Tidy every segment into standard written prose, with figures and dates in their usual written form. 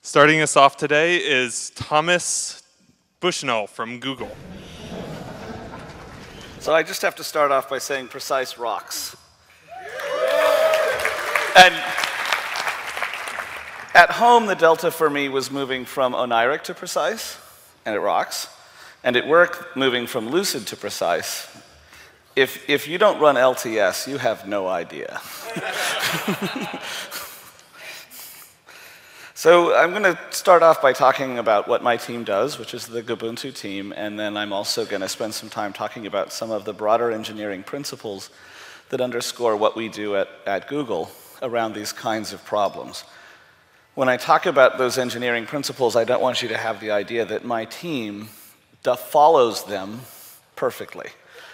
Starting us off today is Thomas Bushnell from Google. So I just have to start off by saying precise rocks. And at home, the delta for me was moving from oniric to precise, and it rocks. And at work, moving from lucid to precise. If you don't run LTS, you have no idea. So I'm going to start off by talking about what my team does, which is the Xubuntu team, and then I'm also going to spend some time talking about some of the broader engineering principles that underscore what we do at Google around these kinds of problems. When I talk about those engineering principles, I don't want you to have the idea that my team follows them perfectly.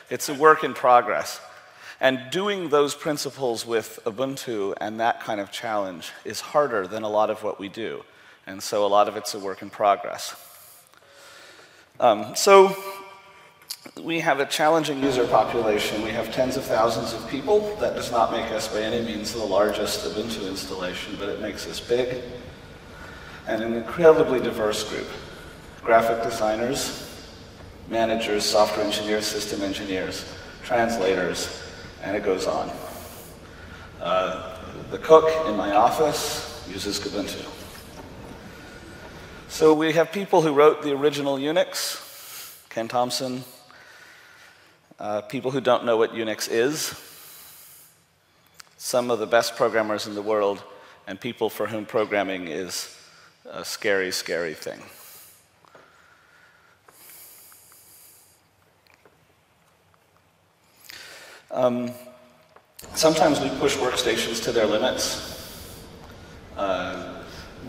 It's a work in progress. And doing those principles with Ubuntu and that kind of challenge is harder than a lot of what we do. And so a lot of it's a work in progress. So we have a challenging user population. We have tens of thousands of people. That does not make us by any means the largest Ubuntu installation, but it makes us big. And an incredibly diverse group. Graphic designers, managers, software engineers, system engineers, translators, and it goes on. The cook in my office uses Kubuntu. So we have people who wrote the original Unix, Ken Thompson, people who don't know what Unix is, some of the best programmers in the world, and people for whom programming is a scary, scary thing. Sometimes we push workstations to their limits.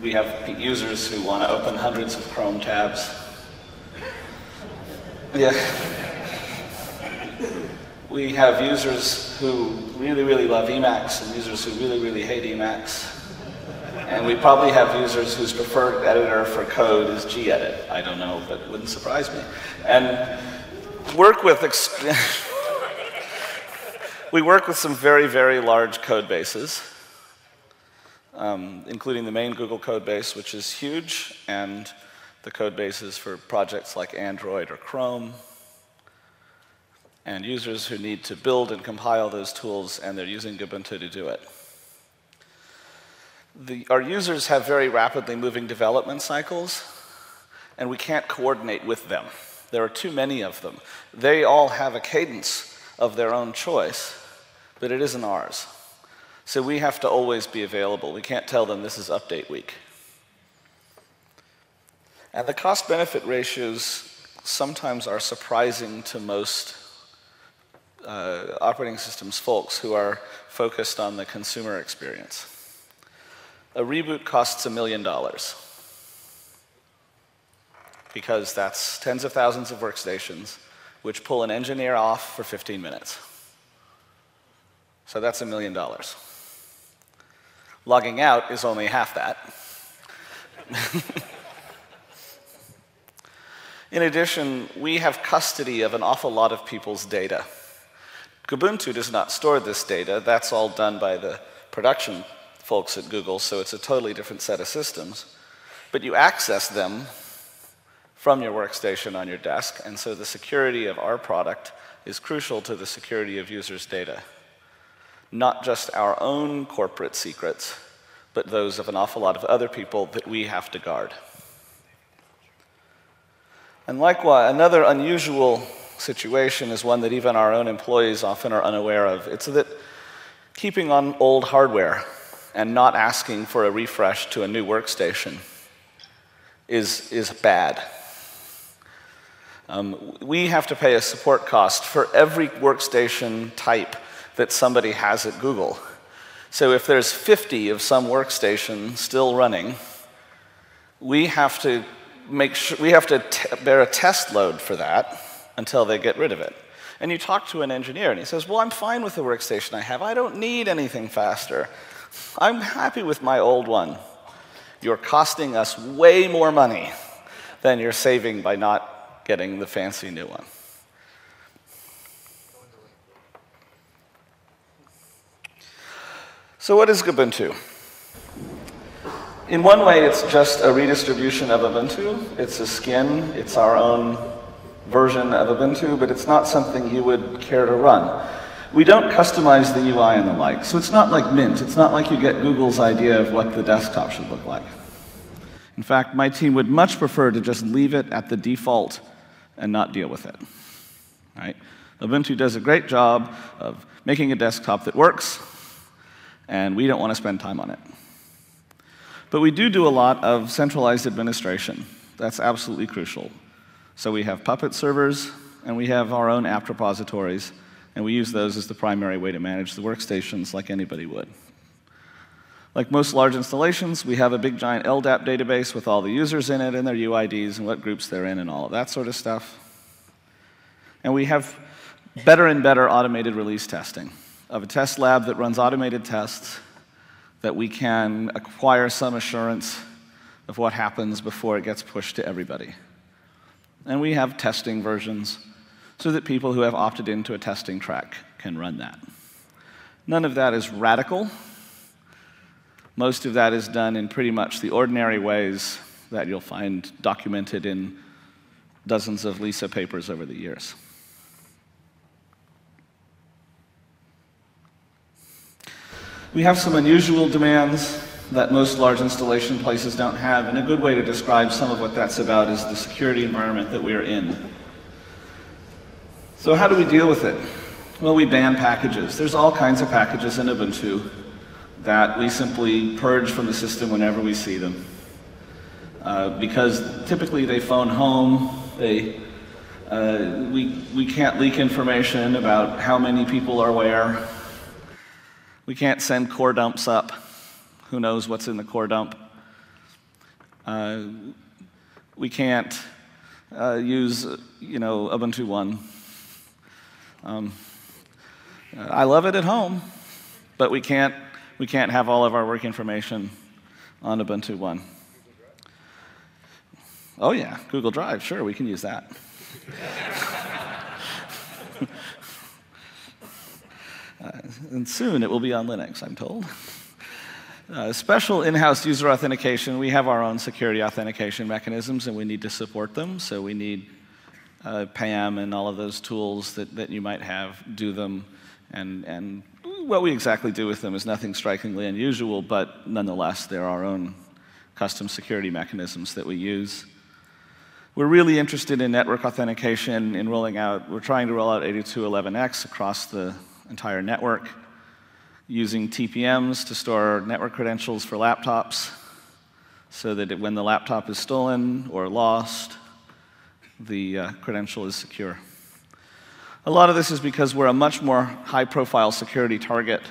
We have users who want to open hundreds of Chrome tabs. Yeah. We have users who really, really love Emacs and users who really, really hate Emacs. And we probably have users whose preferred editor for code is gedit. I don't know, but it wouldn't surprise me. And work with we work with some very, very large code bases, including the main Google code base, which is huge, and the code bases for projects like Android or Chrome, and users who need to build and compile those tools, and they're using Ubuntu to do it. Our users have very rapidly moving development cycles, and we can't coordinate with them. There are too many of them. They all have a cadence of their own choice, but it isn't ours. So we have to always be available. We can't tell them this is update week. And the cost-benefit ratios sometimes are surprising to most operating systems folks who are focused on the consumer experience. A reboot costs $1 million because that's tens of thousands of workstations which pull an engineer off for 15 minutes. So that's $1 million. Logging out is only half that. In addition, we have custody of an awful lot of people's data. Kubuntu does not store this data. That's all done by the production folks at Google, so it's a totally different set of systems. But you access them from your workstation on your desk, and so the security of our product is crucial to the security of users' data. Not just our own corporate secrets, but those of an awful lot of other people that we have to guard. And likewise, another unusual situation is one that even our own employees often are unaware of. It's that keeping on old hardware and not asking for a refresh to a new workstation is bad. We have to pay a support cost for every workstation type that somebody has at Google. So if there's 50 of some workstation still running, we have to bear a test load for that until they get rid of it. And you talk to an engineer and he says, well, I'm fine with the workstation I have. I don't need anything faster. I'm happy with my old one. You're costing us way more money than you're saving by not getting the fancy new one. So what is Ubuntu? In one way, it's just a redistribution of Ubuntu. It's a skin. It's our own version of Ubuntu, but it's not something you would care to run. We don't customize the UI and the like, so it's not like Mint. It's not like you get Google's idea of what the desktop should look like. In fact, my team would much prefer to just leave it at the default and not deal with it. Right? Ubuntu does a great job of making a desktop that works, and we don't want to spend time on it. But we do a lot of centralized administration. That's absolutely crucial. So we have Puppet servers, and we have our own app repositories, and we use those as the primary way to manage the workstations like anybody would. Like most large installations, we have a big giant LDAP database with all the users in it and their UIDs and what groups they're in and all of that sort of stuff. And we have better and better automated release testing of a test lab that runs automated tests that we can acquire some assurance of what happens before it gets pushed to everybody. And we have testing versions so that people who have opted into a testing track can run that. None of that is radical. Most of that is done in pretty much the ordinary ways that you'll find documented in dozens of Lisa papers over the years. We have some unusual demands that most large installation places don't have, and a good way to describe some of what that's about is the security environment that we're in. So how do we deal with it? Well, we ban packages. There's all kinds of packages in Ubuntu that we simply purge from the system whenever we see them. Because typically they phone home, we can't leak information about how many people are where. We can't send core dumps up. Who knows what's in the core dump? We can't use, Ubuntu One. I love it at home, but we can't have all of our work information on Ubuntu One. Oh yeah, Google Drive, sure, we can use that. And soon it will be on Linux, I'm told. Special in-house user authentication. We have our own security authentication mechanisms, and we need to support them. So we need PAM and all of those tools that you might have do them. And what we exactly do with them is nothing strikingly unusual, but nonetheless, they're our own custom security mechanisms that we use. We're really interested in network authentication in rolling out. We're trying to roll out 82.11x across the entire network, using TPMs to store network credentials for laptops so that when the laptop is stolen or lost, the credential is secure. A lot of this is because we're a much more high-profile security target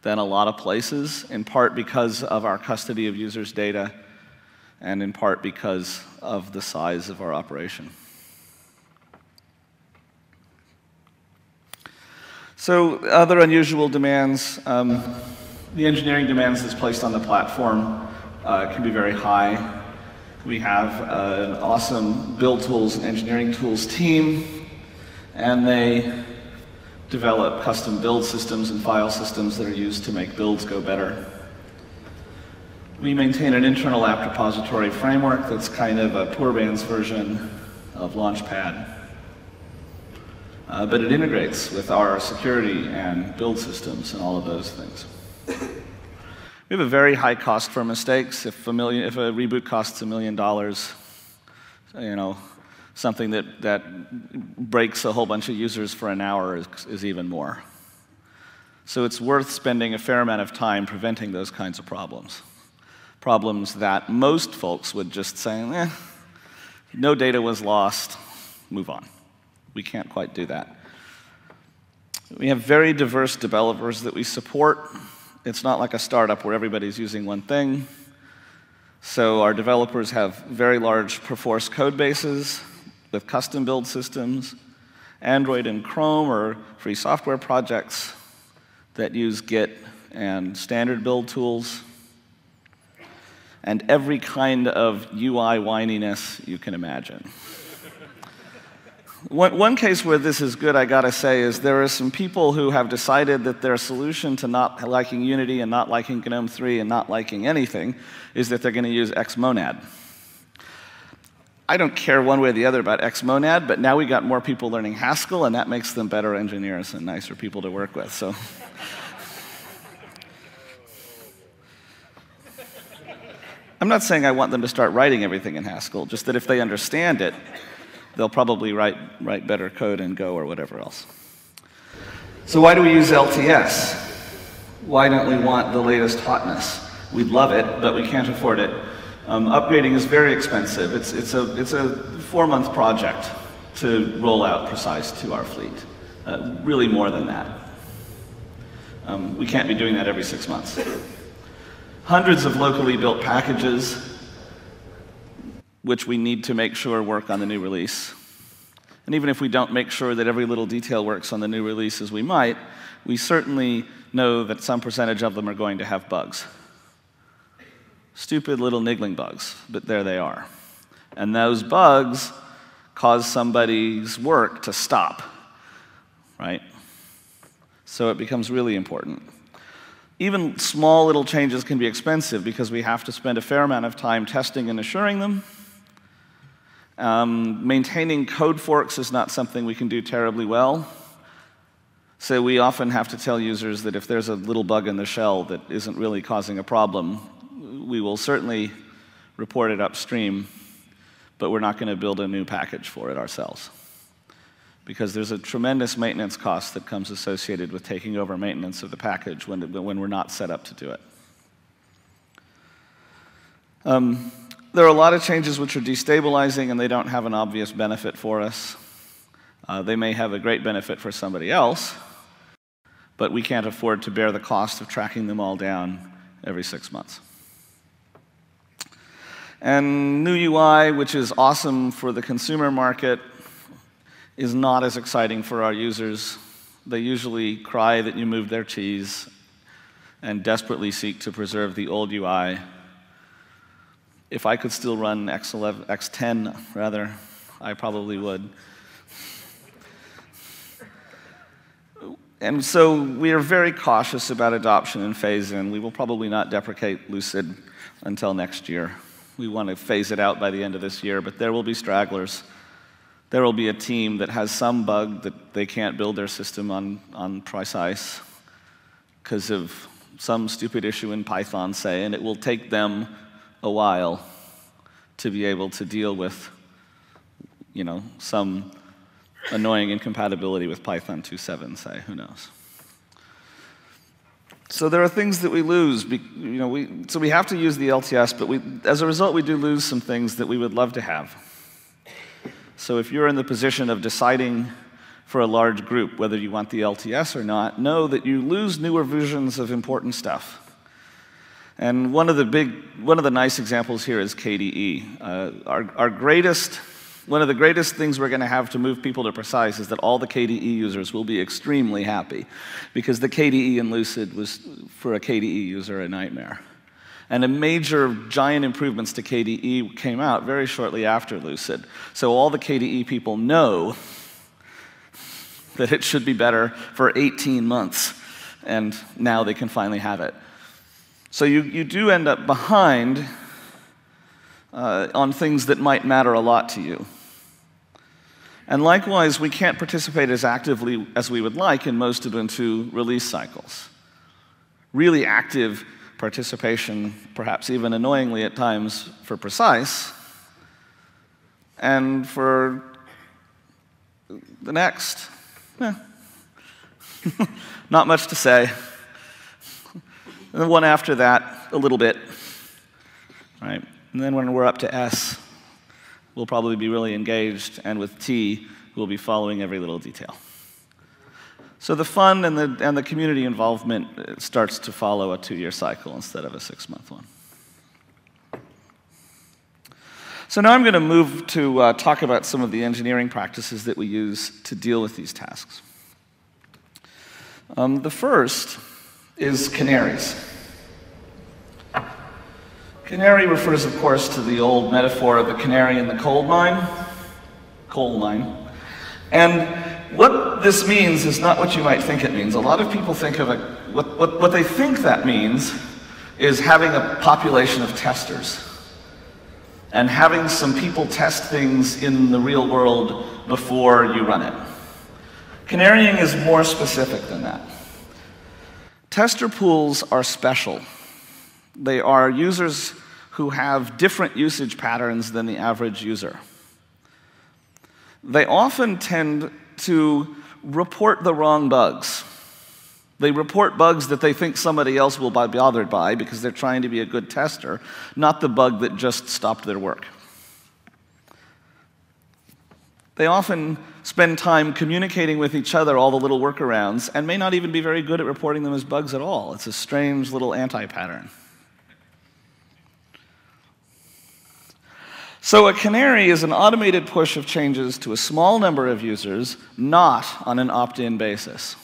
than a lot of places, in part because of our custody of users' data and in part because of the size of our operation. So other unusual demands, the engineering demands that's placed on the platform can be very high. We have an awesome build tools and engineering tools team, and they develop custom build systems and file systems that are used to make builds go better. We maintain an internal app repository framework that's kind of a poor man's version of Launchpad. But it integrates with our security and build systems and all of those things. We have a very high cost for mistakes. If a reboot costs $1 million, something that breaks a whole bunch of users for an hour is even more. So it's worth spending a fair amount of time preventing those kinds of problems. Problems that most folks would just say, no data was lost, move on. We can't quite do that. We have very diverse developers that we support. It's not like a startup where everybody's using one thing. So our developers have very large perforce code bases with custom build systems. Android and Chrome are free software projects that use Git and standard build tools. And every kind of UI whininess you can imagine. One case where this is good, I gotta say, is there are some people who have decided that their solution to not liking Unity and not liking GNOME 3 and not liking anything is that they're going to use Xmonad. I don't care one way or the other about Xmonad, but now we got more people learning Haskell, and that makes them better engineers and nicer people to work with. So. I'm not saying I want them to start writing everything in Haskell, just that if they understand it, they'll probably write better code in Go or whatever else. So why do we use LTS? Why don't we want the latest hotness? We'd love it, but we can't afford it. Upgrading is very expensive. It's a 4-month project to roll out Precise to our fleet. Really more than that. We can't be doing that every 6 months. Hundreds of locally built packages, which we need to make sure work on the new release. And even if we don't make sure that every little detail works on the new release as we might, we certainly know that some percentage of them are going to have bugs. Stupid little niggling bugs, but there they are. And those bugs cause somebody's work to stop, right? So it becomes really important. Even small little changes can be expensive because we have to spend a fair amount of time testing and assuring them. Maintaining code forks is not something we can do terribly well. So we often have to tell users that if there's a little bug in the shell that isn't really causing a problem, we will certainly report it upstream, but we're not going to build a new package for it ourselves. Because there's a tremendous maintenance cost that comes associated with taking over maintenance of the package when we're not set up to do it. There are a lot of changes which are destabilizing and they don't have an obvious benefit for us. They may have a great benefit for somebody else, but we can't afford to bear the cost of tracking them all down every 6 months. And new UI, which is awesome for the consumer market, is not as exciting for our users. They usually cry that you moved their cheese and desperately seek to preserve the old UI. If I could still run X10, rather, I probably would. And so we are very cautious about adoption and phase-in. We will probably not deprecate Lucid until next year. We want to phase it out by the end of this year, but there will be stragglers. There will be a team that has some bug that they can't build their system on Precise because of some stupid issue in Python, say, and it will take them a while to be able to deal with, you know, some annoying incompatibility with Python 2.7, say, who knows. So there are things that we lose. So we have to use the LTS, but as a result, we do lose some things that we would love to have. So if you're in the position of deciding for a large group whether you want the LTS or not, know that you lose newer versions of important stuff. And one of the nice examples here is KDE. One of the greatest things we're going to have to move people to Precise is that all the KDE users will be extremely happy, because the KDE in Lucid was, for a KDE user, a nightmare. And a major giant improvements to KDE came out very shortly after Lucid. So all the KDE people know that it should be better for 18 months, and now they can finally have it. So you do end up behind on things that might matter a lot to you. And likewise, we can't participate as actively as we would like in most Ubuntu release cycles. Really active participation, perhaps even annoyingly at times, for Precise, and for the next, not much to say. And the one after that, a little bit, right? And then when we're up to S, we'll probably be really engaged, and with T, we'll be following every little detail. So the fun and the community involvement starts to follow a 2-year cycle instead of a 6-month one. So now I'm going to move to talk about some of the engineering practices that we use to deal with these tasks. The first is canaries. Canary refers, of course, to the old metaphor of the canary in the coal mine. And what this means is not what you might think it means. A lot of people think of what they think that means is having a population of testers and having some people test things in the real world before you run it. Canarying is more specific than that. Tester pools are special. They are users who have different usage patterns than the average user. They often tend to report the wrong bugs. They report bugs that they think somebody else will be bothered by because they're trying to be a good tester, not the bug that just stopped their work. They often spend time communicating with each other all the little workarounds and may not even be very good at reporting them as bugs at all. It's a strange little anti-pattern. So a canary is an automated push of changes to a small number of users, not on an opt-in basis.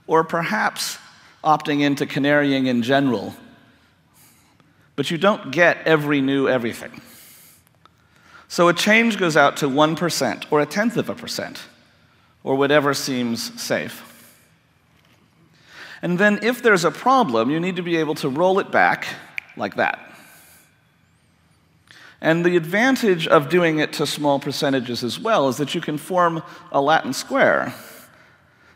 Or perhaps opting into canarying in general, but you don't get every new everything. So a change goes out to 1% or 0.1%, or whatever seems safe. And then if there's a problem, you need to be able to roll it back like that. And the advantage of doing it to small percentages as well is that you can form a Latin square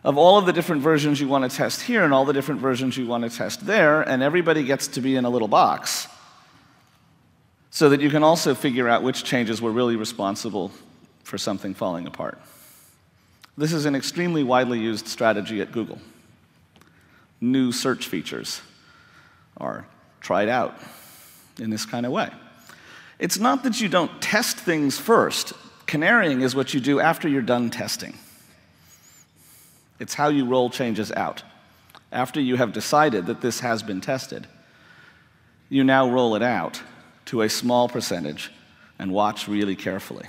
of all of the different versions you want to test here and all the different versions you want to test there, and everybody gets to be in a little box so that you can also figure out which changes were really responsible for something falling apart. This is an extremely widely used strategy at Google. New search features are tried out in this kind of way. It's not that you don't test things first. Canarying is what you do after you're done testing. It's how you roll changes out. After you have decided that this has been tested, you now roll it out to a small percentage and watch really carefully.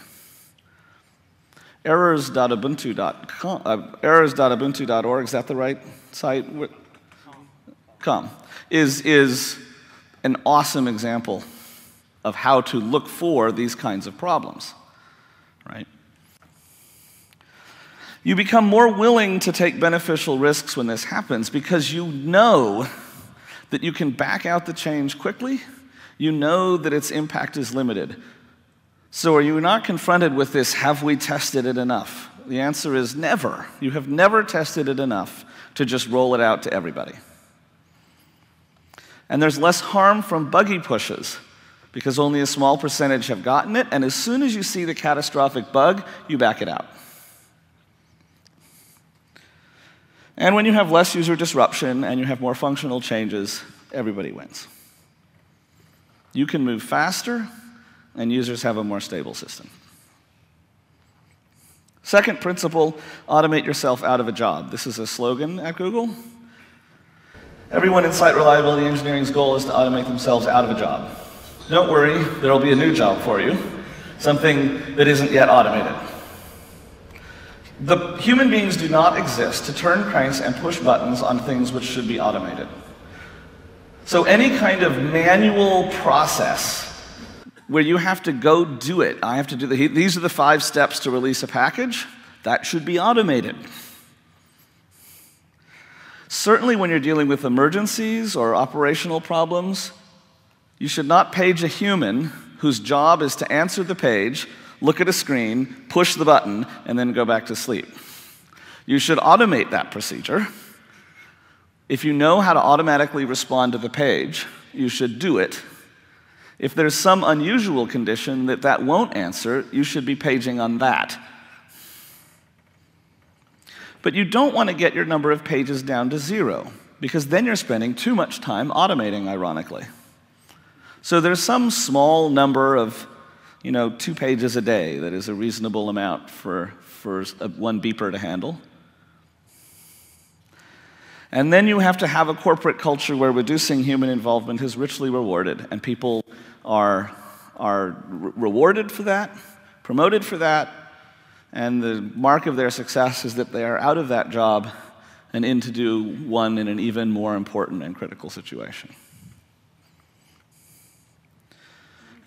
Errors.ubuntu.org, is that the right site? Com. Is an awesome example of how to look for these kinds of problems, right? You become more willing to take beneficial risks when this happens because you know that you can back out the change quickly. You know that its impact is limited. So are you not confronted with this, have we tested it enough? The answer is never. You have never tested it enough to just roll it out to everybody. And there's less harm from buggy pushes because only a small percentage have gotten it, and as soon as you see the catastrophic bug, you back it out. And when you have less user disruption and you have more functional changes, everybody wins. You can move faster, and users have a more stable system. Second principle, automate yourself out of a job. This is a slogan at Google. Everyone in site reliability engineering's goal is to automate themselves out of a job. Don't worry, there will be a new job for you, something that isn't yet automated. The human beings do not exist to turn cranks and push buttons on things which should be automated. So any kind of manual process where you have to go do it, I have to do these are the 5 steps to release a package, that should be automated. Certainly when you're dealing with emergencies or operational problems, you should not page a human whose job is to answer the page, look at a screen, push the button, and then go back to sleep. You should automate that procedure. If you know how to automatically respond to the page, you should do it. If there's some unusual condition that won't answer, you should be paging on that. But you don't want to get your number of pages down to 0, because then you're spending too much time automating, ironically. So there's some small number of 2 pages a day that is a reasonable amount for one beeper to handle. And then you have to have a corporate culture where reducing human involvement is richly rewarded, and people are rewarded for that, promoted for that, and the mark of their success is that they are out of that job and in to do one in an even more important and critical situation.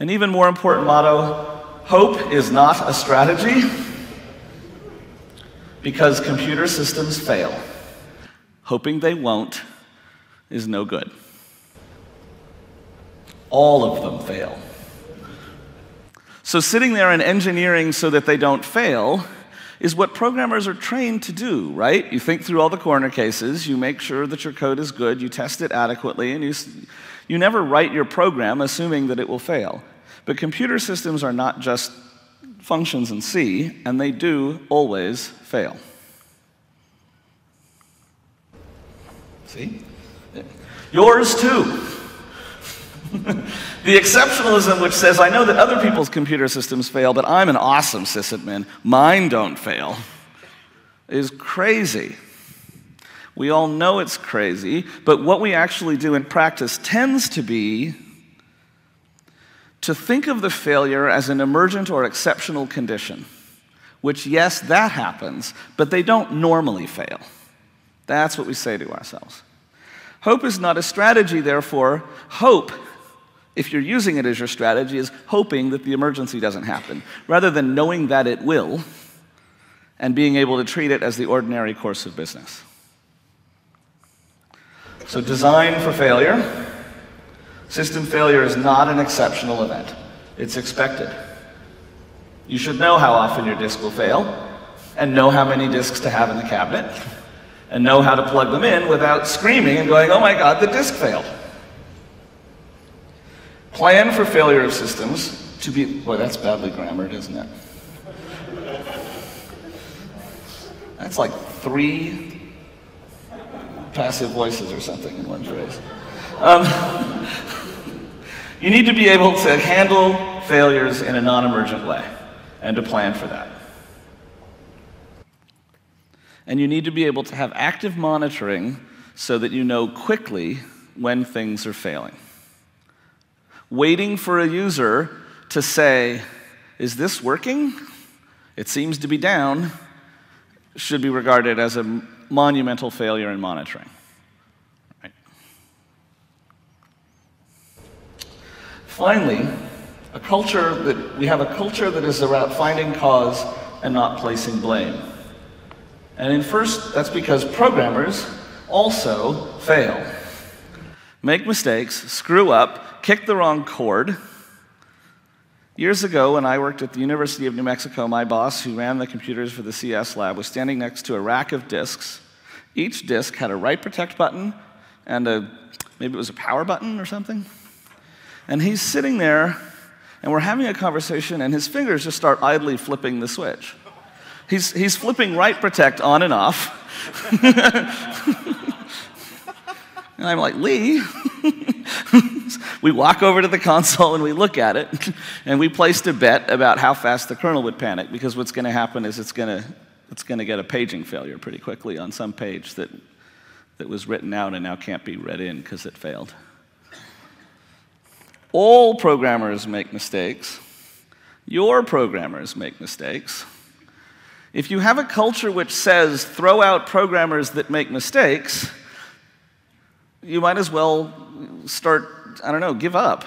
An even more important motto, hope is not a strategy. Because computer systems fail. Hoping they won't is no good. All of them fail. So sitting there and engineering so that they don't fail is what programmers are trained to do, right? You think through all the corner cases, you make sure that your code is good, you test it adequately, and you never write your program assuming that it will fail. But computer systems are not just functions in C, and they do always fail. See? Yours too. The exceptionalism which says, I know that other people's computer systems fail, but I'm an awesome sysadmin, mine don't fail, is crazy. We all know it's crazy, but what we actually do in practice tends to be to think of the failure as an emergent or exceptional condition, which, yes, that happens, but they don't normally fail. That's what we say to ourselves. Hope is not a strategy, therefore. Hope, if you're using it as your strategy, is hoping that the emergency doesn't happen, rather than knowing that it will and being able to treat it as the ordinary course of business. So design for failure. System failure is not an exceptional event. It's expected. You should know how often your disk will fail, and know how many disks to have in the cabinet, and know how to plug them in without screaming and going, oh my God, the disk failed. Plan for failure of systems to be, boy, that's badly grammared, isn't it? That's like 3 passive voices or something in one phrase. You need to be able to handle failures in a non-emergent way and to plan for that. And you need to be able to have active monitoring so that you know quickly when things are failing. Waiting for a user to say, is this working? It seems to be down, should be regarded as a monumental failure in monitoring. Right. Finally, we have a culture that is about finding cause and not placing blame. And that's because programmers also fail. Make mistakes, screw up, kick the wrong chord. Years ago, when I worked at the University of New Mexico, my boss, who ran the computers for the CS lab, was standing next to a rack of disks. Each disk had a write protect button and maybe it was a power button or something. And he's sitting there, and we're having a conversation, and his fingers just start idly flipping the switch. He's flipping write protect on and off. And I'm like, Lee. We walk over to the console and we look at it, and we placed a bet about how fast the kernel would panic, because what's going to happen is it's going to get a paging failure pretty quickly on some page that was written out and now can't be read in because it failed. All programmers make mistakes. Your programmers make mistakes. If you have a culture which says, throw out programmers that make mistakes, you might as well start, I don't know, give up.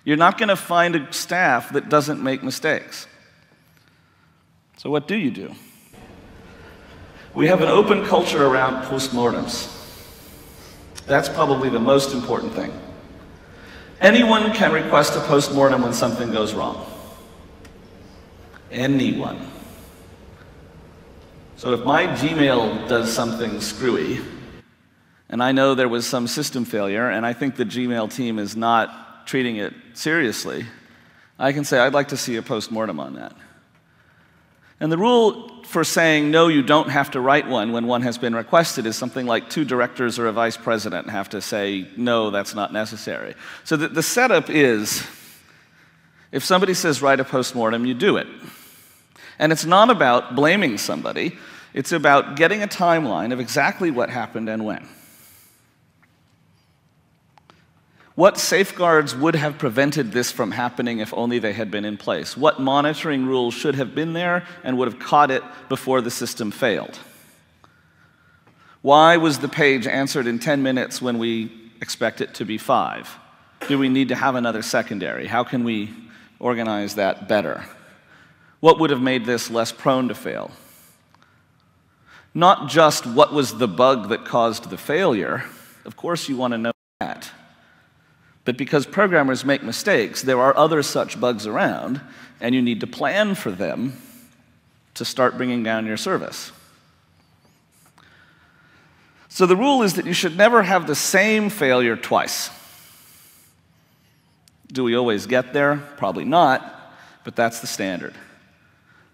You're not going to find a staff that doesn't make mistakes. So what do you do? We have an open culture around postmortems. That's probably the most important thing. Anyone can request a postmortem when something goes wrong. Anyone. So if my Gmail does something screwy, and I know there was some system failure, and I think the Gmail team is not treating it seriously, I can say, I'd like to see a postmortem on that. And the rule for saying, no, you don't have to write one when one has been requested is something like 2 directors or a vice president have to say, no, that's not necessary. So the setup is, if somebody says write a postmortem, you do it. And it's not about blaming somebody. It's about getting a timeline of exactly what happened and when. What safeguards would have prevented this from happening if only they had been in place? What monitoring rules should have been there and would have caught it before the system failed? Why was the page answered in 10 minutes when we expect it to be 5? Do we need to have another secondary? How can we organize that better? What would have made this less prone to fail? Not just what was the bug that caused the failure. Of course you want to know that. But because programmers make mistakes, there are other such bugs around, and you need to plan for them to start bringing down your service. So the rule is that you should never have the same failure twice. Do we always get there? Probably not, but that's the standard.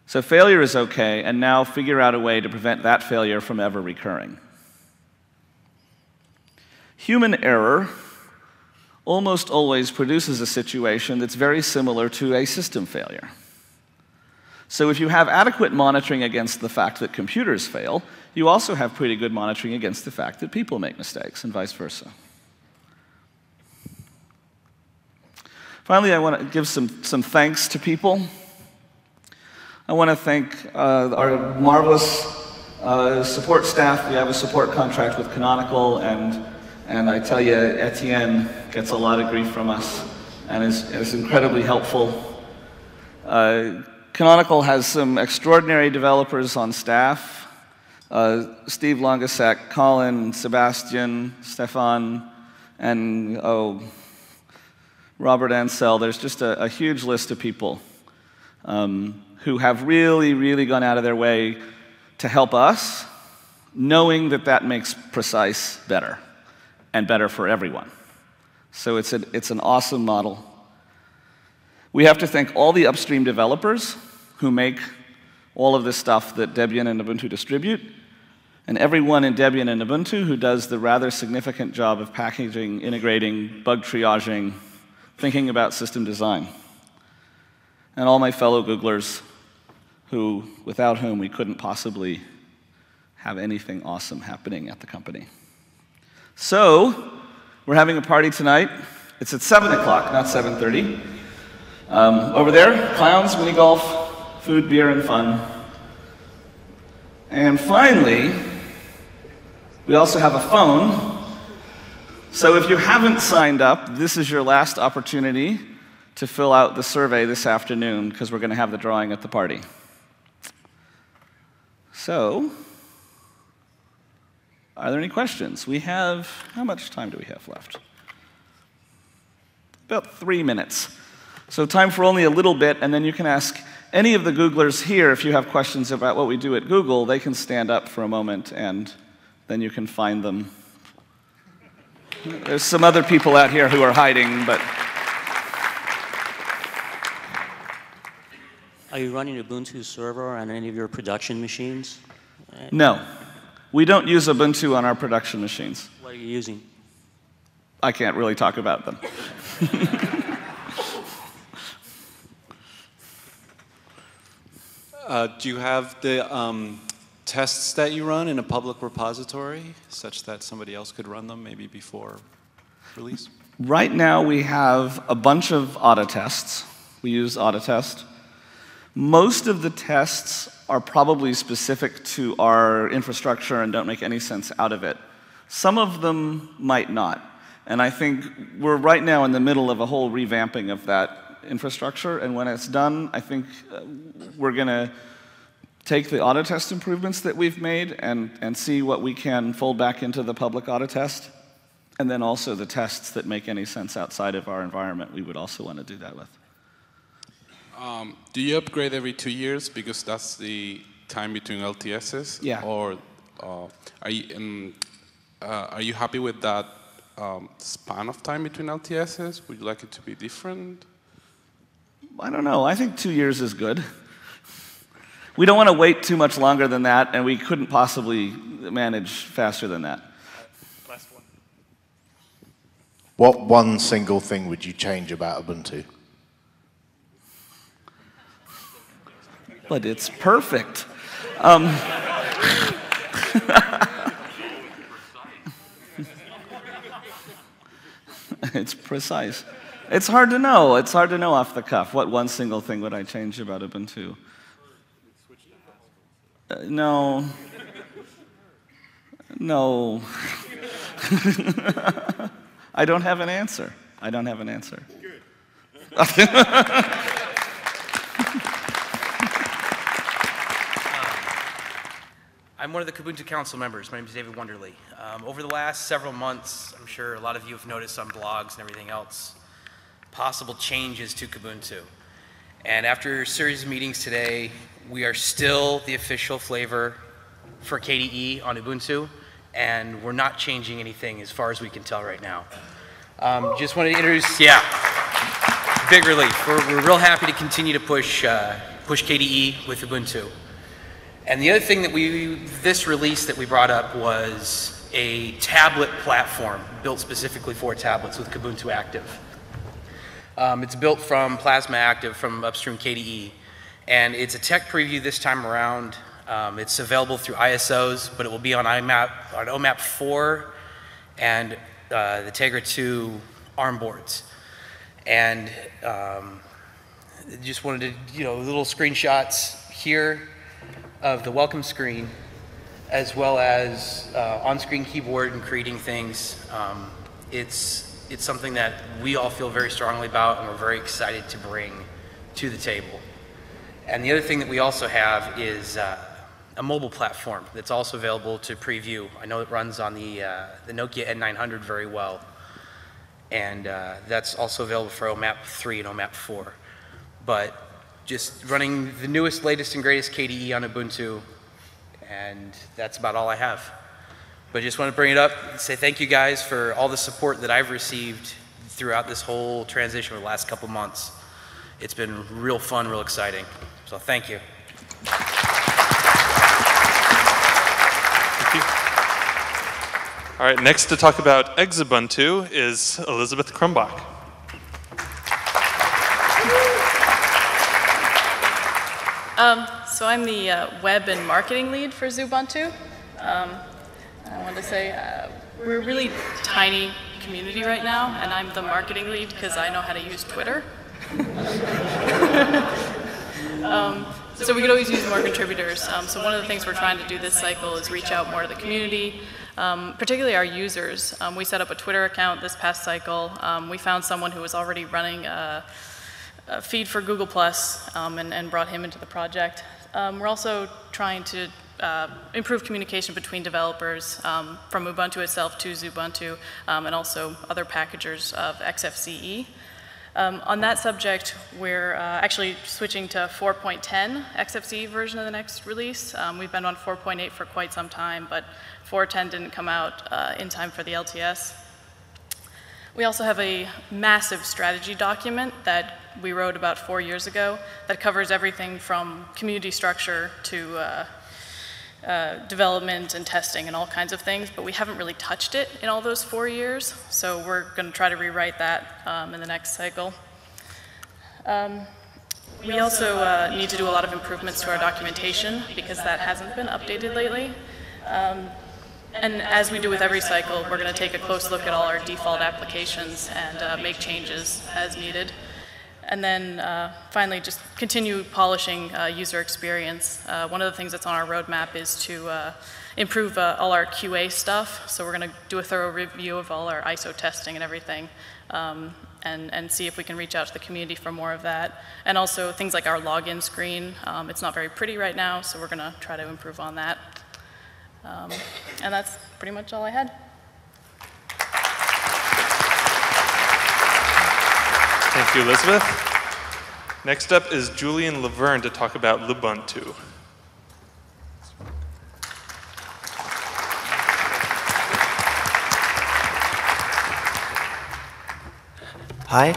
So failure is okay, and now figure out a way to prevent that failure from ever recurring. Human error almost always produces a situation that's very similar to a system failure. So if you have adequate monitoring against the fact that computers fail, you also have pretty good monitoring against the fact that people make mistakes, and vice versa. Finally, I want to give some thanks to people. I want to thank our marvelous support staff. We have a support contract with Canonical, and I tell you, Etienne gets a lot of grief from us and is incredibly helpful. Canonical has some extraordinary developers on staff. Steve Longasek, Colin, Sebastian, Stefan, and Robert Ansel. There's just a huge list of people who have really, really gone out of their way to help us, knowing that that makes Precise better, and better for everyone. So it's an awesome model. We have to thank all the upstream developers who make all of this stuff that Debian and Ubuntu distribute, and everyone in Debian and Ubuntu who does the rather significant job of packaging, integrating, bug triaging, thinking about system design. And all my fellow Googlers without whom we couldn't possibly have anything awesome happening at the company. So, we're having a party tonight. It's at 7 o'clock, not 7:30. Over there, clowns, mini golf, food, beer, and fun. And finally, we also have a phone. So if you haven't signed up, this is your last opportunity to fill out the survey this afternoon, because we're going to have the drawing at the party. So, are there any questions? We have, how much time do we have left? About 3 minutes. So time for only a little bit, and then you can ask any of the Googlers here if you have questions about what we do at Google. They can stand up for a moment, and then you can find them. There's some other people out here who are hiding, but... Are you running Ubuntu server on any of your production machines? No. We don't use Ubuntu on our production machines. What are you using? I can't really talk about them. Do you have the tests that you run in a public repository, such that somebody else could run them maybe before release? Right now we have a bunch of Autotests. We use Autotest. Most of the tests are probably specific to our infrastructure and don't make any sense out of it. Some of them might not. And I think we're right now in the middle of a whole revamping of that infrastructure, and when it's done, I think we're going to take the Autotest improvements that we've made and see what we can fold back into the public Autotest, and then also the tests that make any sense outside of our environment, we would also want to do that with. Do you upgrade every 2 years because that's the time between LTSs? Yeah. Or are you happy with that span of time between LTSs? Would you like it to be different? I don't know. I think 2 years is good. We don't want to wait too much longer than that, and we couldn't possibly manage faster than that. Last one. What one single thing would you change about Ubuntu? But it's perfect. It's precise. It's hard to know. It's hard to know off the cuff. What one single thing would I change about Ubuntu? No. No. I don't have an answer. I don't have an answer. Good. I'm one of the Kubuntu Council members. My name is David Wonderly. Over the last several months, I'm sure a lot of you have noticed on blogs and everything else, possible changes to Kubuntu. And after a series of meetings today, we are still the official flavor for KDE on Ubuntu, and we're not changing anything as far as we can tell right now. Just wanted to introduce, yeah, big relief. We're real happy to continue to push KDE with Ubuntu. And the other thing that this release that we brought up was a tablet platform built specifically for tablets with Kubuntu Active. It's built from Plasma Active from upstream KDE, and it's a tech preview this time around. It's available through ISOs, but it will be on OMAP 4 and the Tegra 2 ARM boards. And just wanted to, little screenshots here of the welcome screen, as well as on-screen keyboard and creating things. It's something that we all feel very strongly about, and we're very excited to bring to the table. And the other thing that we also have is a mobile platform that's also available to preview. I know it runs on the Nokia N900 very well, and that's also available for OMAP 3 and OMAP 4. But just running the newest, latest, and greatest KDE on Ubuntu, and that's about all I have. But I just want to bring it up and say thank you guys for all the support that I've received throughout this whole transition over the last couple months. It's been real fun, real exciting. So thank you. Thank you. All right, next to talk about Xubuntu is Elizabeth Krumbach. So I'm the web and marketing lead for Xubuntu. I wanted to say we're a really tiny community right now, and I'm the marketing lead because I know how to use Twitter. So we could always use more contributors. So one of the things we're trying to do this cycle is reach out more to the community, particularly our users. We set up a Twitter account this past cycle. We found someone who was already running a feed for Google+, and brought him into the project. We're also trying to improve communication between developers from Ubuntu itself to Xubuntu, and also other packagers of XFCE. On that subject, we're actually switching to 4.10 XFCE version of the next release. We've been on 4.8 for quite some time, but 4.10 didn't come out in time for the LTS. We also have a massive strategy document that we wrote about 4 years ago that covers everything from community structure to development and testing and all kinds of things, but we haven't really touched it in all those 4 years, so we're going to try to rewrite that in the next cycle. We also need to do a lot of improvements to our documentation because that hasn't been updated lately. And as we do with every cycle, we're going to take a close look at all our default applications and make changes as needed. And then finally, just continue polishing user experience. One of the things that's on our roadmap is to improve all our QA stuff. So we're going to do a thorough review of all our ISO testing and everything, and see if we can reach out to the community for more of that. And also things like our login screen. It's not very pretty right now, so we're going to try to improve on that. And that's pretty much all I had. Thank you, Elizabeth. Next up is Julian Laverne to talk about Lubuntu. Hi.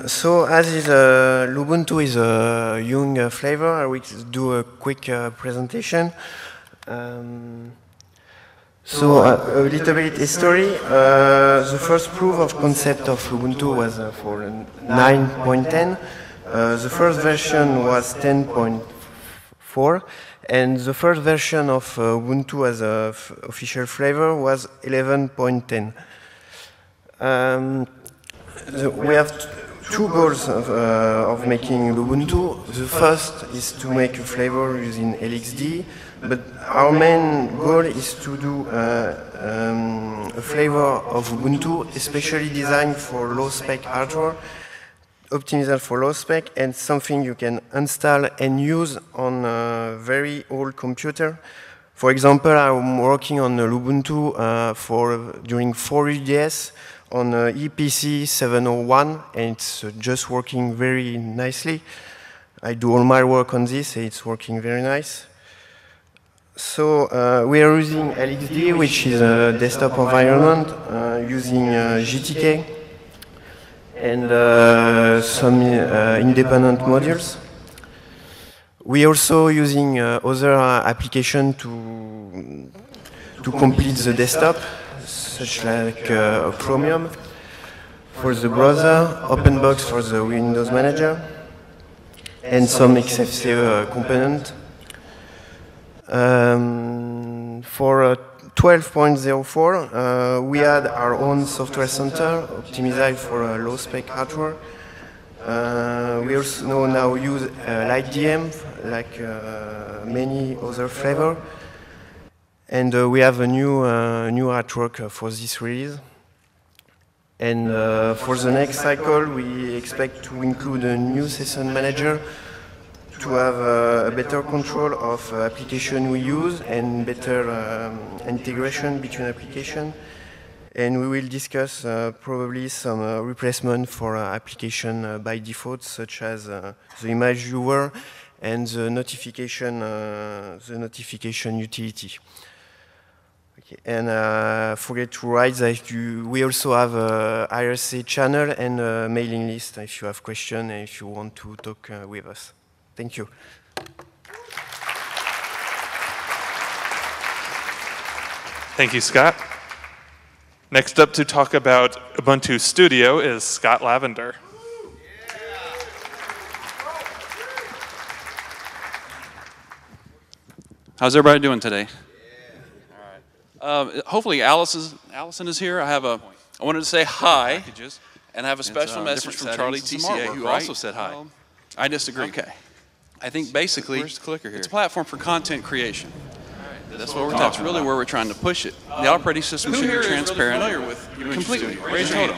So as is, Lubuntu is a young flavor, I will do a quick presentation. So a little bit history. The first proof of concept of Ubuntu was for 9.10. The first version was 10.4, and the first version of Ubuntu as a official flavor was 11.10. We have two goals of making Lubuntu. The first is to make a flavor using LXD, but our main goal is to do a flavor of Ubuntu, especially designed for low-spec hardware, optimized for low spec and something you can install and use on a very old computer. For example, I'm working on Lubuntu during 4 UDS on EPC 701, and it's just working very nicely. I do all my work on this, and it's working very nice. So we are using LXD, which is a desktop environment, using GTK and some independent modules. We also using other applications to complete the desktop, such like Chromium for the browser, OpenBox for the Windows Manager, and some XFCE component. For 12.04, we had our own software center optimized for low-spec hardware. We also now use LightDM, like many other flavors. And we have a new artwork for this release. And for the next cycle, we expect to include a new session manager to have a better control of application we use and better integration between applications. And we will discuss probably some replacement for application by default, such as the image viewer and the notification utility. Okay. And forget to write that we also have a IRC channel and a mailing list if you have questions and if you want to talk with us. Thank you. Thank you, Scott. Next up to talk about Ubuntu Studio is Scott Lavender. How's everybody doing today? All right. Hopefully Allison is here. I wanted to say hi and have a special message from Charlie TCA, who also said hi. I disagree. Okay. I think basically it's a platform for content creation. That's what we're talking about. That's really where we're trying to push it. The operating system should be transparent. Completely. Raise your hand.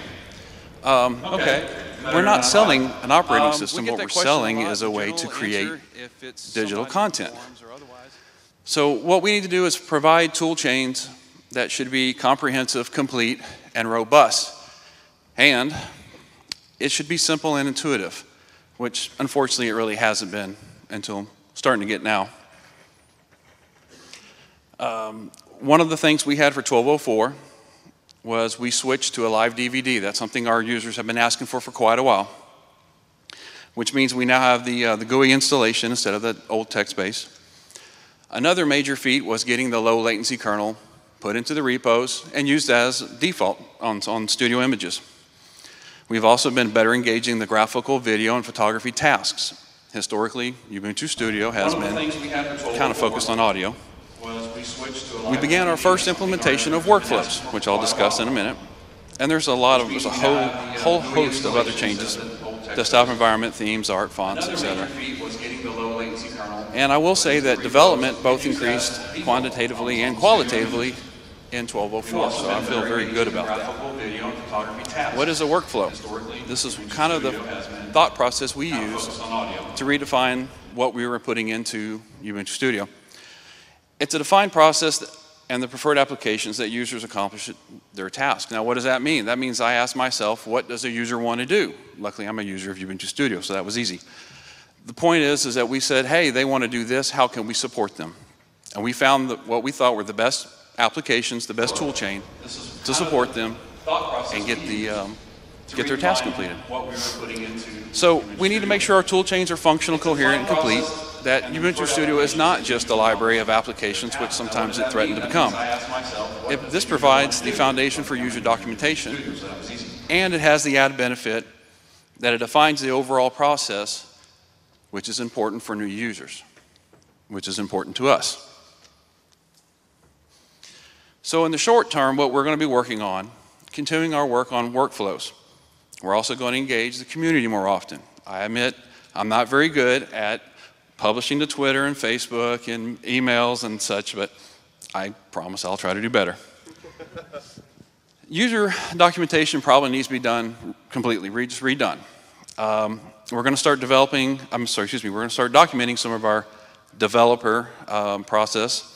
Okay. We're not selling an operating system. What we're selling is a way to create digital content. So what we need to do is provide tool chains that should be comprehensive, complete, and robust. And it should be simple and intuitive, which unfortunately it really hasn't been until starting to get now. One of the things we had for 1204 was we switched to a live DVD. That's something our users have been asking for quite a while, which means we now have the GUI installation instead of the old text base. Another major feat was getting the low latency kernel put into the repos and used as default on Studio images. We've also been better engaging the graphical, video, and photography tasks. Historically, Ubuntu Studio has been kind of focused on audio. We began our first implementation of workflows, which I'll discuss in a minute. And there's a whole host of other changes: desktop environment, themes, art, fonts, etc. And I will say that development both increased quantitatively and qualitatively in 1204, so I feel very good about that. What is a workflow? This is kind of the thought process we used to redefine what we were putting into Ubuntu Studio. It's a defined process and the preferred applications that users accomplish their task. Now, what does that mean? That means I ask myself, what does a user want to do? Luckily, I'm a user of Ubuntu Studio, so that was easy. The point is that we said, hey, they want to do this, how can we support them? And we found that what we thought were the best applications, the best tool chain to support them and get their task completed. So we need to make sure our tool chains are functional, coherent, and complete, that Ubuntu Studio is not just a library of applications, which sometimes it threatened to become. This provides the foundation for user documentation, and it has the added benefit that it defines the overall process, which is important for new users, which is important to us. So in the short term, what we're going to be working on, continuing our work on workflows. We're also going to engage the community more often. I admit I'm not very good at publishing to Twitter and Facebook and emails and such, but I promise I'll try to do better. User documentation probably needs to be done completely, just redone. We're going to start developing, we're going to start documenting some of our developer process.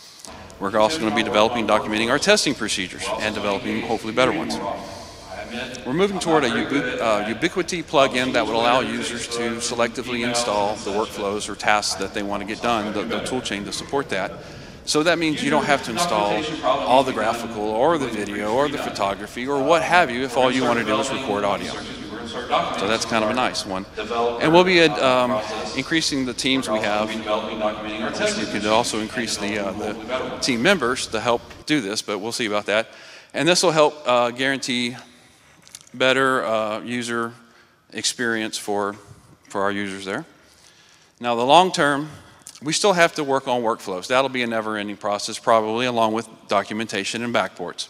We're also going to be documenting our testing procedures and developing hopefully better ones. We're moving toward a Ubiquity plugin that would allow users to selectively install the workflows or tasks that they want to get done, the toolchain to support that. So that means you don't have to install all the graphical or the video or the photography or what have you if all you want to do is record audio. So that's kind of a nice one. And we'll be increasing the teams we have. We could also increase the team members to help do this, but we'll see about that. And this will help guarantee better user experience for our users there. Now the long term, we still have to work on workflows. That'll be a never-ending process probably, along with documentation and backports.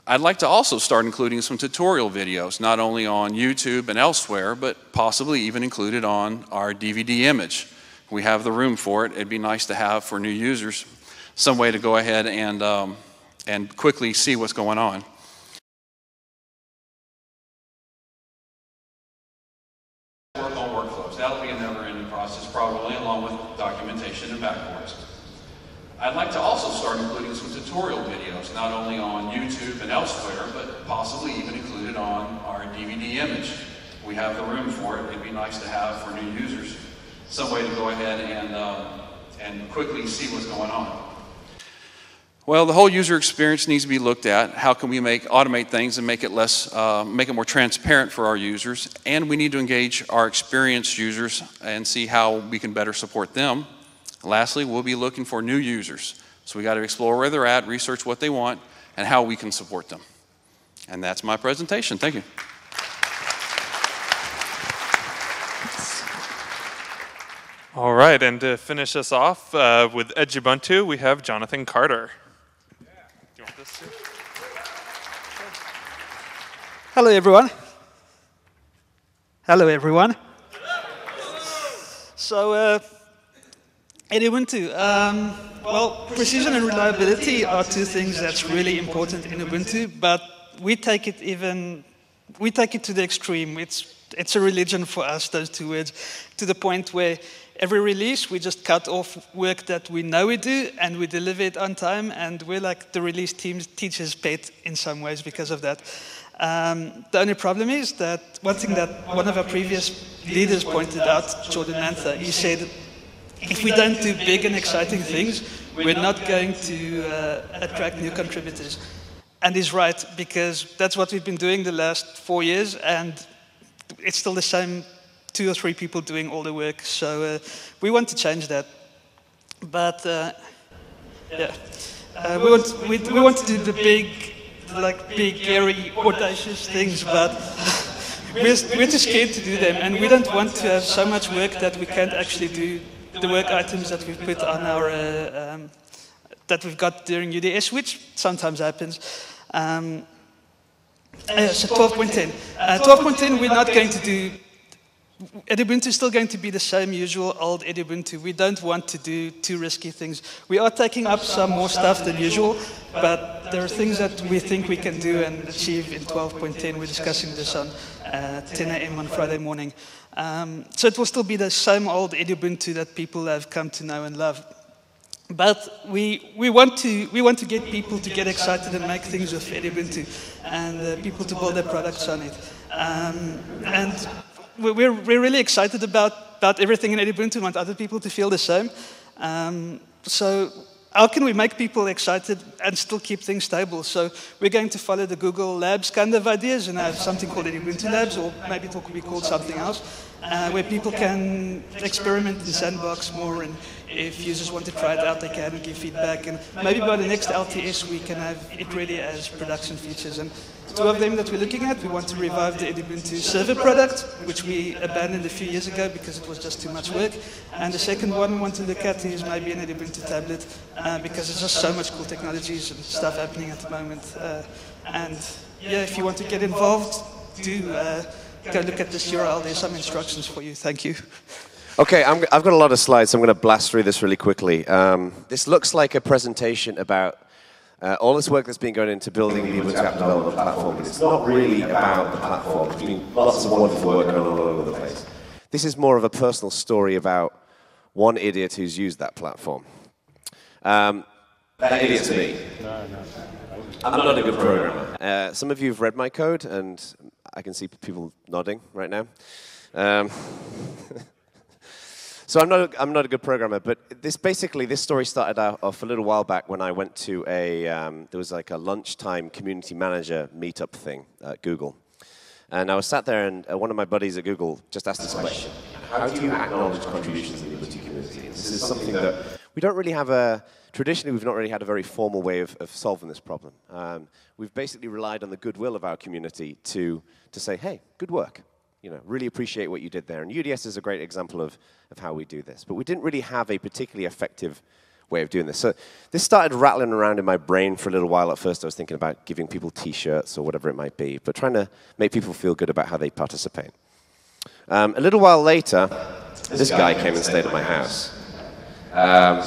I'd like to also start including some tutorial videos, not only on YouTube and elsewhere, but possibly even included on our DVD image. We have the room for it. It'd be nice to have for new users some way to go ahead and quickly see what's going on. Work on workflows. That'll be a never-ending process, probably, along with documentation and backports. I'd like to also start including some tutorial videos, not only on YouTube and elsewhere, but possibly even included on our DVD image. We have the room for it. It'd be nice to have for new users some way to go ahead and quickly see what's going on. Well, the whole user experience needs to be looked at. How can we automate things and make it more transparent for our users? And we need to engage our experienced users and see how we can better support them. Lastly, we'll be looking for new users. So we got to explore where they're at, research what they want, and how we can support them. And that's my presentation. Thank you. All right, and to finish us off with Xubuntu, we have Jonathan Carter. Do you want this too? Hello, everyone. Hello, everyone. So, Ubuntu. Well, precision and reliability are two things that's really important in Ubuntu, but we take it to the extreme. It's a religion for us, those two words, to the point where every release we just cut off work that we know we do and we deliver it on time, and we're like the release teacher's pet in some ways because of that. The only problem is that one thing that one of our previous leaders pointed out, Jordan Mantha, he said, if we don't do big and exciting things, we're not going to attract new contributors. And he's right, because that's what we've been doing the last 4 years, and it's still the same 2 or 3 people doing all the work. So we want to change that. But yeah, we want to do the big, hairy, audacious things, but we're too scared to do them, and we don't want to have so much work that we can't actually do the work items that we've put on our that we've got during UDS, which sometimes happens. So 12.10. 12.10, we're not going to do. Ubuntu is still going to be the same usual old Ubuntu. We don't want to do too risky things. We are taking up some more stuff than usual, but there are things that we think we can do and achieve in 12.10. We're discussing this on 10 a.m. on Friday morning. So it will still be the same old Ubuntu that people have come to know and love. But we want to get people to get excited and make things with Ubuntu, and people to build their products on it. And we're really excited about everything in Ubuntu and want other people to feel the same. So how can we make people excited and still keep things stable? So we're going to follow the Google Labs kind of ideas and have something called Ubuntu Labs, or maybe it will be called something else, where people can experiment in the sandbox more, and if users want to try it out, they can and give feedback. And maybe by the next LTS, we can have it ready as production features. And 2 of them that we're looking at, we want to revive the Ubuntu server product, which we abandoned a few years ago because it was just too much work. And the second one we want to look at is maybe an Ubuntu tablet, because there's just so much cool technologies and stuff happening at the moment. And yeah, if you want to get involved, do go look at this URL. There's some instructions for you. Thank you. Okay, I've got a lot of slides, so I'm going to blast through this really quickly. This looks like a presentation about all this work that's been going into building the Ubuntu app development platform, but it's not really about the platform. There's been lots of wonderful work going on all over the place. This is more of a personal story about one idiot who's used that platform. That idiot's me. I'm not a good programmer. Some of you have read my code, and I can see people nodding right now. So I'm not a good programmer, but this story started out off a little while back when I went to there was like a lunchtime community manager meetup thing at Google. And I was sat there, and one of my buddies at Google just asked this question: how do you acknowledge contributions in the Ubuntu community? And this is something that we don't really have traditionally we've not really had a very formal way of solving this problem. We've basically relied on the goodwill of our community to say, hey, good work. You know, really appreciate what you did there. And UDS is a great example of how we do this. But we didn't really have a particularly effective way of doing this. So this started rattling around in my brain for a little while. At first I was thinking about giving people T-shirts or whatever it might be, but trying to make people feel good about how they participate. A little while later, this guy came and stayed at my house.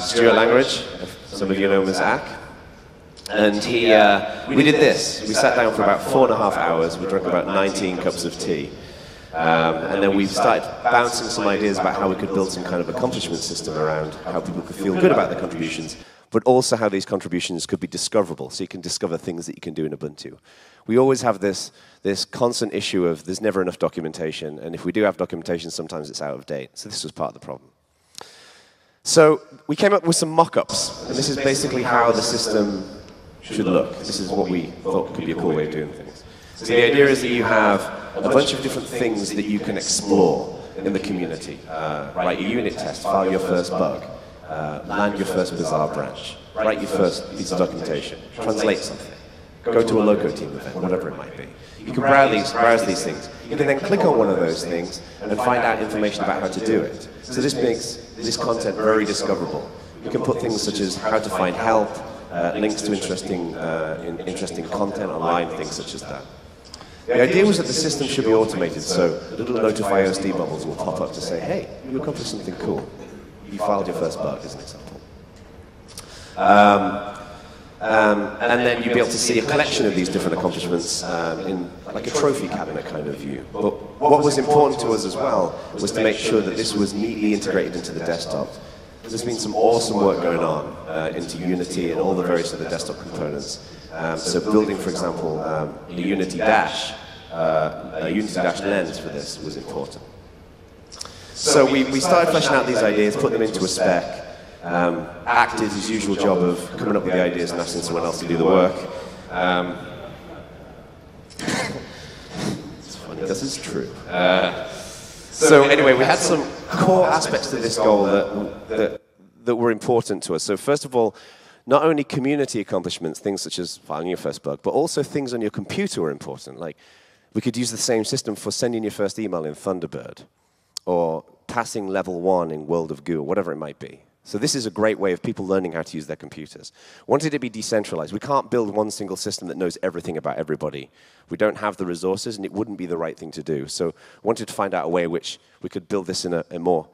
Stuart Langridge, some of you know him as Ack. And we did this. We sat down for about 4.5 hours. We drank about 19 cups of tea. And then we started bouncing some ideas about how we could build some kind of accomplishment system around how people could feel good about the contributions, but also how these contributions could be discoverable, so you can discover things that you can do in Ubuntu. We always have this constant issue of there's never enough documentation, and if we do have documentation, sometimes it's out of date. So this was part of the problem. So we came up with some mock-ups, and this is basically how the system should look. This is what we thought could be a cool way of doing things. So the idea is that you have a bunch of different things that you can explore in the community. Write your unit test, file your first bug, land your first bizarre branch, write your first piece of documentation, translate something, go to a loco team event, whatever it might be. You can browse these things. You can then click on one of those things and find out information about how to do it. So this makes this content very discoverable. You can put things such as how to find help, links to interesting content online, things such as that. The idea was that the system should be automated, so little notify OSD bubbles will pop up to say, hey, you accomplished something cool. You filed your first bug, as an example. And then you'd be able to see a collection of these different accomplishments in like a trophy cabinet kind of view. But what was important to us as well was to make sure that this was neatly integrated into the desktop. There's been some awesome work going on into Unity and all the various other desktop components. So building, for example, a Unity Dash lens for this was important. So we started fleshing out these ideas, put them into a spec. Act did his usual job of coming up with the ideas and asking someone else to do the work. It's funny because it's true. So anyway, we had some core aspects to this goal that were important to us. So first of all, not only community accomplishments, things such as filing your first bug, but also things on your computer were important. Like, we could use the same system for sending your first email in Thunderbird, or passing level 1 in World of Goo, or whatever it might be. So this is a great way of people learning how to use their computers. Wanted it to be decentralized. We can't build one single system that knows everything about everybody. We don't have the resources, and it wouldn't be the right thing to do. So wanted to find out a way in which we could build this in a more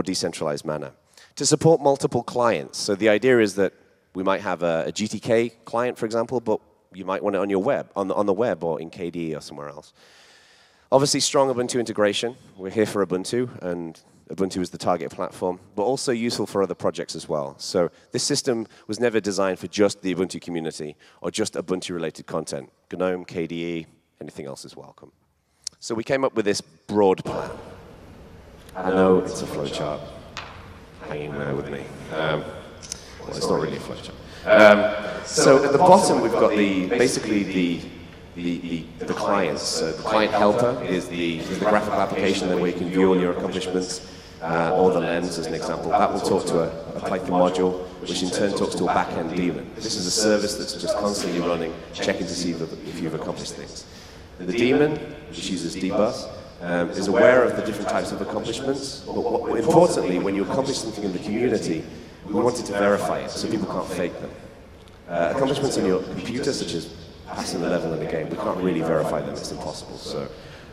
decentralized manner. To support multiple clients. So the idea is that we might have a GTK client, for example, but you might want it on your web, on the web or in KDE or somewhere else. Obviously, strong Ubuntu integration. We're here for Ubuntu, and Ubuntu is the target platform, but also useful for other projects as well. So this system was never designed for just the Ubuntu community or just Ubuntu-related content. GNOME, KDE, anything else is welcome. So we came up with this broad plan. I know it's a flowchart. Hanging there with me. Well, it's not really a flowchart. So at the bottom, we've got basically the clients. So the client helper is the graphical application where you can view all your accomplishments, or the lens as an example. That will talk to a Python module, which in turn talks to a back-end daemon. This is a service that's just constantly running, checking to see if you've accomplished things. The daemon, which uses dbus, is aware of the different types of accomplishments, but importantly, when you accomplish something in the community, we wanted to verify it, so people can't fake them. Accomplishments on your computer, such as passing the level in a game, we can't really verify them, it's impossible.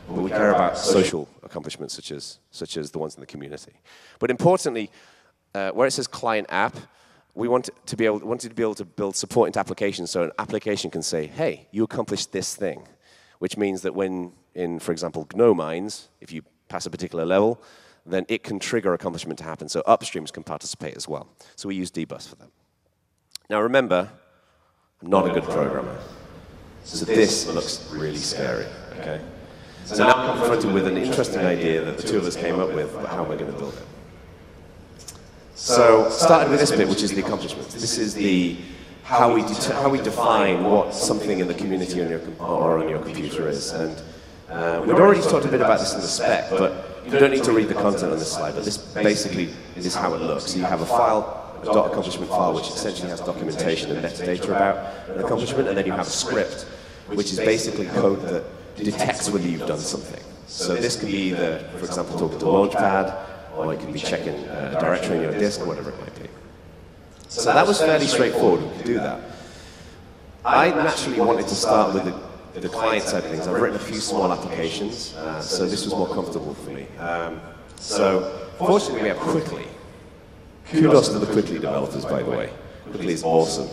But we care about social accomplishments, such as the ones in the community. But importantly, where it says client app, we wanted to be able to build support into applications so an application can say, hey, you accomplished this thing, which means that when in, for example, GNOME mines, if you pass a particular level, then it can trigger accomplishment to happen, so upstreams can participate as well. So we use dbus for that. Now remember, I'm not a good programmer. So this looks really scary, okay? So now I'm confronted with an interesting idea that the two of us came up with about how we're going to build it. So started with this bit, which is the accomplishments. This is the how we define what something in the community or on your computer is. And we'd already talked a bit about this in the spec, but you don't need to read the content on this slide, but this basically is how it looks. So you have a file, a .accomplishment file, which essentially has documentation and metadata about an accomplishment, and then you have a script, which is basically code that detects whether you've done something. So this could be either, for example, talking to Launchpad, or it could be checking a directory on your disk, or whatever it might be. So that was fairly straightforward, we could do that. I naturally wanted to start with the client side of things. I've written a few small applications, so this was more comfortable for me. So fortunately we have Quickly. Kudos to the Quickly developers, by the way. Quickly is awesome.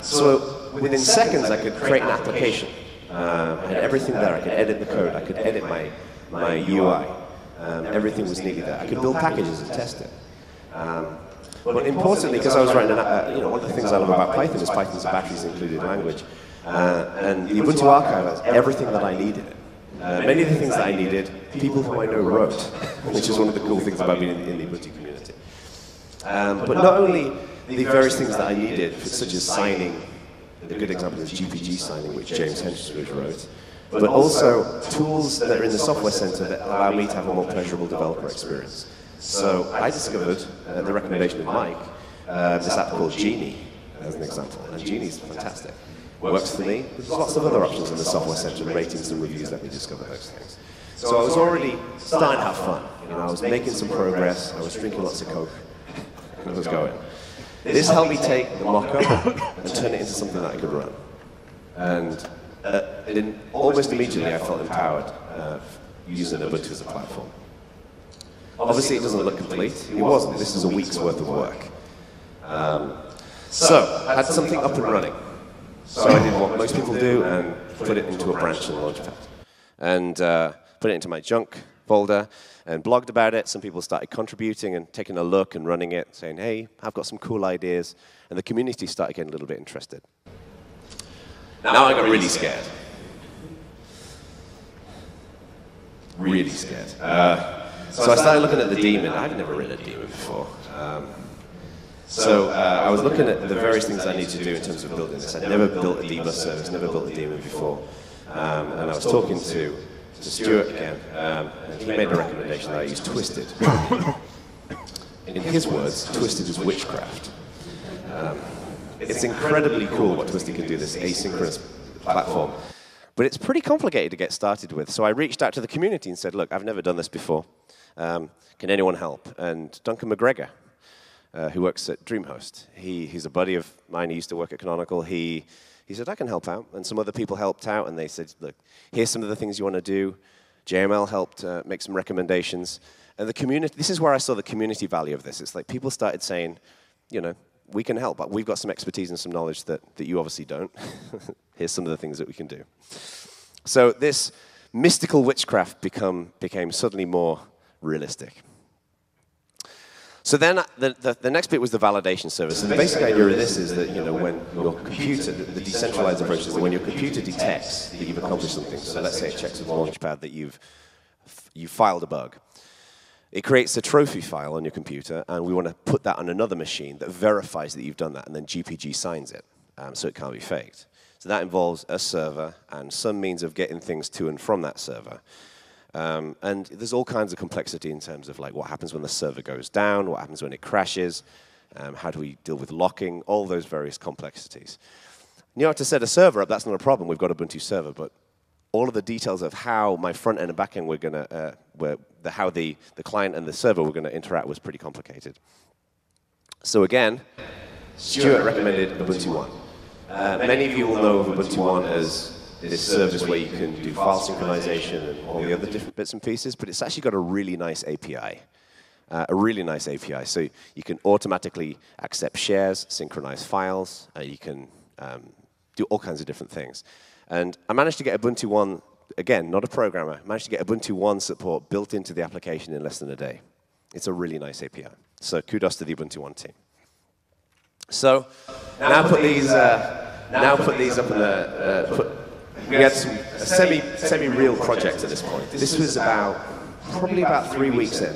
So within seconds I could create an application. I had everything there. I could edit the code. I could edit my UI. Everything was neatly there. I could build packages and test it. But importantly, because I was writing, one of the things I love about Python is Python's a batteries included language. And the Ubuntu archive has everything that I needed. Many of the things that I needed, people who I know wrote, which is one of the cool things about being in the Ubuntu community. But not only the various things that I needed, such as signing, a good example is GPG signing, which James Henschridge wrote, but also tools that are in the software center that allow me to have a more pleasurable developer experience. So I discovered, at the recommendation of Mike, this app called Genie, as an example. And Genie's fantastic. Works for me. There's lots of other options in the software center, ratings and reviews that we discover those things. So I was already starting to have fun. I was making some progress. I was drinking lots of Coke. And I was going. This helped me take the mock-up and turn it into something that I could run. And almost immediately I felt empowered using Ubuntu as a platform. Obviously it doesn't look complete. It wasn't. This is a week's worth of work. So I had something up and running. So I did what most people do and put it into a branch in Launchpad. And put it into my junk folder and blogged about it. Some people started contributing and taking a look and running it, saying, hey, I've got some cool ideas. And the community started getting a little bit interested. Now I got really scared. Really scared. So I started looking at the daemon. I've never written a daemon before. So I was looking at the various things I need to do in terms of building this. I'd never built a debug service, never built a daemon before. And I was talking to Stuart again, and he made a recommendation that I use Twisted. In his words, Twisted is witchcraft. It's incredibly cool what Twisted can do, this asynchronous platform. But it's pretty complicated to get started with. So I reached out to the community and said, look, I've never done this before. Can anyone help? And Duncan McGregor, who works at DreamHost, he's a buddy of mine. He used to work at Canonical. He said, I can help out. And some other people helped out, and they said, look, here's some of the things you want to do. JML helped make some recommendations. And the community, this is where I saw the community value of this. It's like people started saying, we can help, but we've got some expertise and some knowledge that you obviously don't. Here's some of the things that we can do. So this mystical witchcraft became suddenly more realistic. So then the next bit was the validation service. And the basic idea of this is that when your computer, the decentralized approach is that when your computer detects that you've accomplished something, so let's say it checks with Launchpad that you filed a bug, it creates a trophy file on your computer, and we want to put that on another machine that verifies that you've done that, and then GPG signs it, so it can't be faked. So that involves a server and some means of getting things to and from that server. And there's all kinds of complexity in terms of what happens when the server goes down, what happens when it crashes, how do we deal with locking, all those various complexities. To set a server up, that's not a problem. We've got Ubuntu server, but all of the details of how my front end and back end how the client and the server were going to interact was pretty complicated. So again, Stuart recommended Ubuntu One. Many of you will know of Ubuntu One as this service where you can do file synchronization and all the other different bits and pieces, but it's actually got a really nice API. So you can automatically accept shares, synchronize files, you can do all kinds of different things. And I managed to get Ubuntu One, again, not a programmer, managed to get Ubuntu One support built into the application in less than a day. It's a really nice API. So kudos to the Ubuntu One team. So now put these up in the, we had a semi-real project at this point. This was probably about 3 weeks in,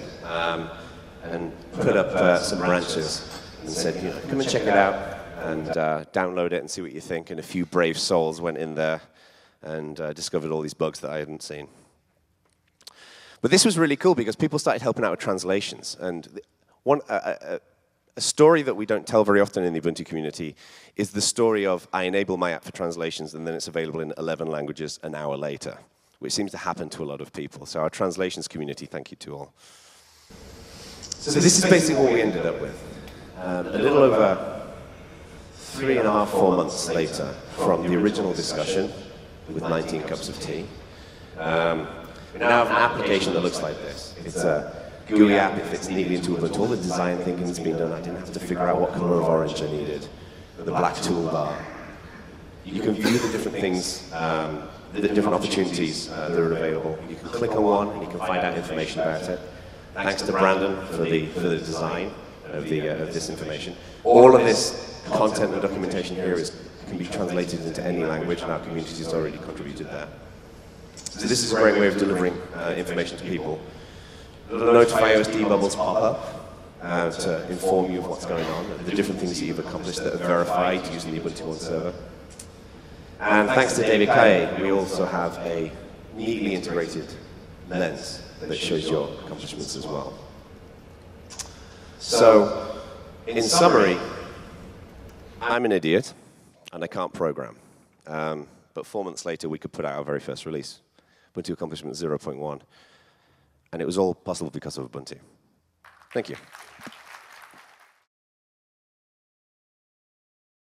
and put up some branches and said, you know, come and check it out and download it and see what you think. And a few brave souls went in there and discovered all these bugs that I hadn't seen. But this was really cool because people started helping out with translations. And a story that we don't tell very often in the Ubuntu community is the story of I enable my app for translations and then it's available in 11 languages an hour later, which seems to happen to a lot of people. So our translations community, thank you to all. So this is basically what we ended up with. A little over 3.5, 4 months later from the original discussion with 19 cups of tea, we now have an application that looks like this. It's a GUI app, it fits neatly into Ubuntu. All the design thinking has been done. I didn't have to figure out what color of orange I needed. The black toolbar. You can view the different things, the different opportunities that are available. You can click on one and you can find out information about it. Thanks to Brandon for the design of this information. All of this content and documentation here can be translated into any language, and our community has already contributed that. So this is a great way of delivering information to people. Notify OSD bubbles pop up to inform you of what's going on, the different things that you've accomplished that are verified using the Ubuntu One server. And thanks to David Kaye, we also have a neatly integrated lens that shows your accomplishments as well. So, in summary, I'm an idiot, and I can't program. But 4 months later, we could put out our very first release, Ubuntu Accomplishment 0.1. And it was all possible because of Ubuntu. Thank you.